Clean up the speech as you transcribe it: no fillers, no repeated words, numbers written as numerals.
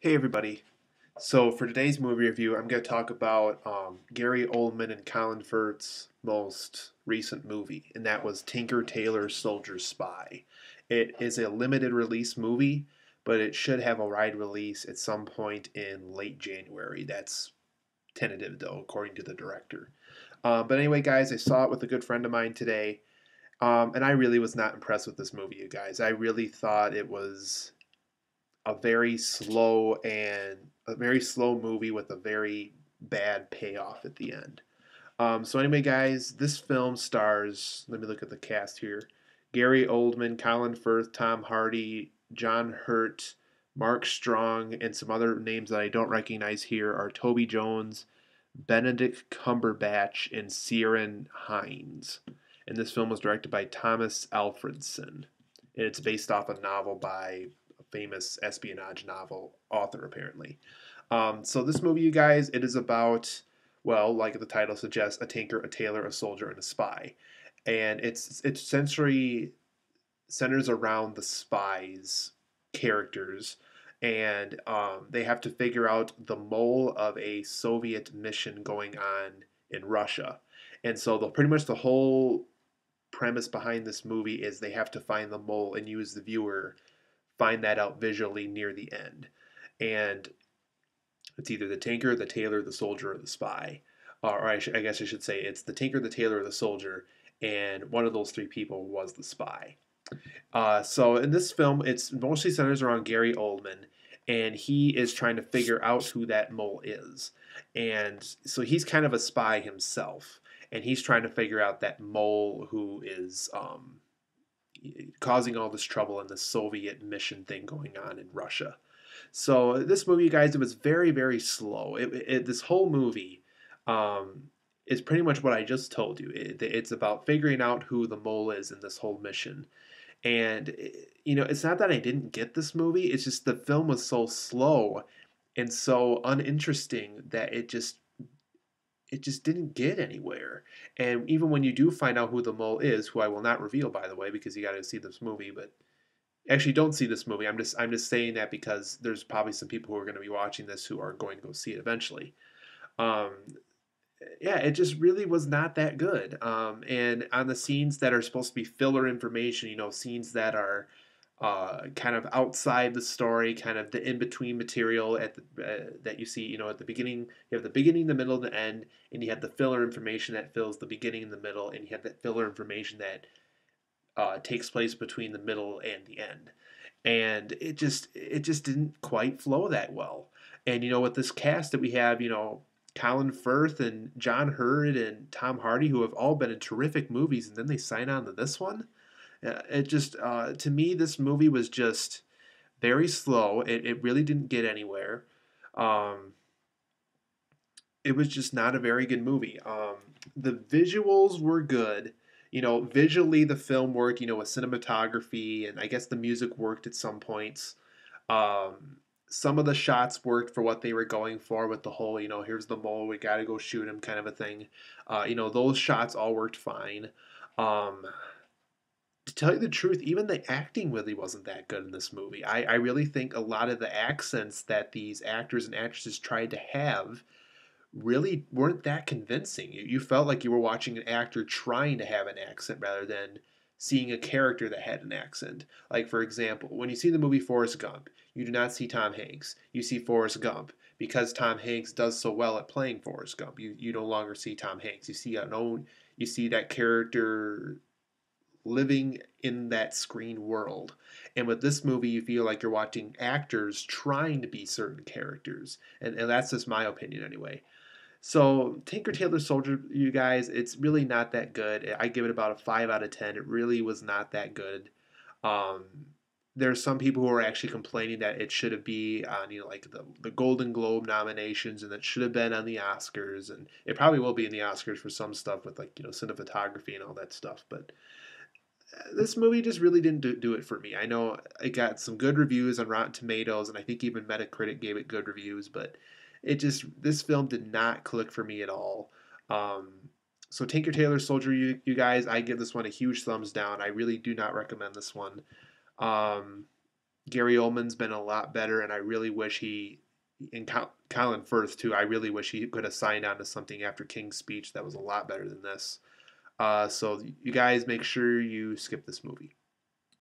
Hey everybody. So for today's movie review, I'm going to talk about Gary Oldman and Colin Firth's most recent movie, and that was Tinker Tailor Soldier Spy. It is a limited release movie, but it should have a wide release at some point in late January. That's tentative though, according to the director. But anyway, guys, I saw it with a good friend of mine today, and I really was not impressed with this movie, you guys. I really thought it was a very slow and a very slow movie with a very bad payoff at the end. So anyway, guys, this film stars. Let me look at the cast here: Gary Oldman, Colin Firth, Tom Hardy, John Hurt, Mark Strong, and some other names that I don't recognize here are Toby Jones, Benedict Cumberbatch, and Ciarán Hinds. And this film was directed by Thomas Alfredson, and it's based off a novel by a famous espionage novel author, apparently. So this movie, you guys, it is about, well, like the title suggests, a tinker, a tailor, a soldier, and a spy, and it's essentially centers around the spies characters, and they have to figure out the mole of a Soviet mission going on in Russia, and so the pretty much the whole premise behind this movie is they have to find the mole and use the viewer find that out visually near the end. And it's either the tinker, the tailor, the soldier, or the spy. Or I guess I should say it's the tinker, the tailor, or the soldier, and one of those three people was the spy. So in this film, it's mostly centers around Gary Oldman, and he is trying to figure out who that mole is. And so he's kind of a spy himself, and he's trying to figure out that mole who is causing all this trouble in the Soviet mission thing going on in Russia. So this movie, guys, it was very, very slow. This whole movie is pretty much what I just told you. It's about figuring out who the mole is in this whole mission. And it's not that I didn't get this movie. It's just the film was so slow and so uninteresting that it just didn't get anywhere. And even when you do find out who the mole is, who I will not reveal, by the way, because you got to see this movie, but actually don't see this movie. I'm just saying that because there's probably some people who are going to be watching this who are going to go see it eventually. Um, yeah, it just really was not that good. And on the scenes that are supposed to be filler information, scenes that are kind of outside the story, kind of the in between material that you see, at the beginning. You have the beginning, the middle, and the end, and you have the filler information that fills the beginning and the middle, and you have that filler information that takes place between the middle and the end. And it just didn't quite flow that well. And with this cast that we have, Colin Firth and John Hurt and Tom Hardy, who have all been in terrific movies, and then they sign on to this one. It just, to me, this movie was just very slow. It really didn't get anywhere. Um, it was just not a very good movie. The visuals were good. Visually the film worked. With cinematography, and I guess the music worked at some points. Some of the shots worked for what they were going for with the whole, here's the mole, we got to go shoot him kind of a thing. Those shots all worked fine. Um, to tell you the truth, even the acting really wasn't that good in this movie. I really think a lot of the accents that these actors and actresses tried to have really weren't that convincing. You felt like you were watching an actor trying to have an accent rather than seeing a character that had an accent. Like, for example, when you see the movie Forrest Gump, you do not see Tom Hanks. You see Forrest Gump. Because Tom Hanks does so well at playing Forrest Gump, you no longer see Tom Hanks. You see that character living in that screen world. And with this movie, you feel like you're watching actors trying to be certain characters. And that's just my opinion anyway. So Tinker Tailor Soldier, you guys, it's really not that good. I give it about a 5 out of 10. It really was not that good. Um, there's some people who are actually complaining that it should have been on, like the Golden Globe nominations, and that should have been on the Oscars, and it probably will be in the Oscars for some stuff with, like, cinematography and all that stuff. But this movie just really didn't do it for me. I know it got some good reviews on Rotten Tomatoes, and I think even Metacritic gave it good reviews, but this film did not click for me at all. Um, so Tinker Tailor Soldier, you guys, I give this one a huge thumbs down. I really do not recommend this one. Um, Gary Oldman's been a lot better, and I really wish and Colin Firth too. I really wish he could have signed on to something after King's Speech that was a lot better than this. So you guys make sure you skip this movie.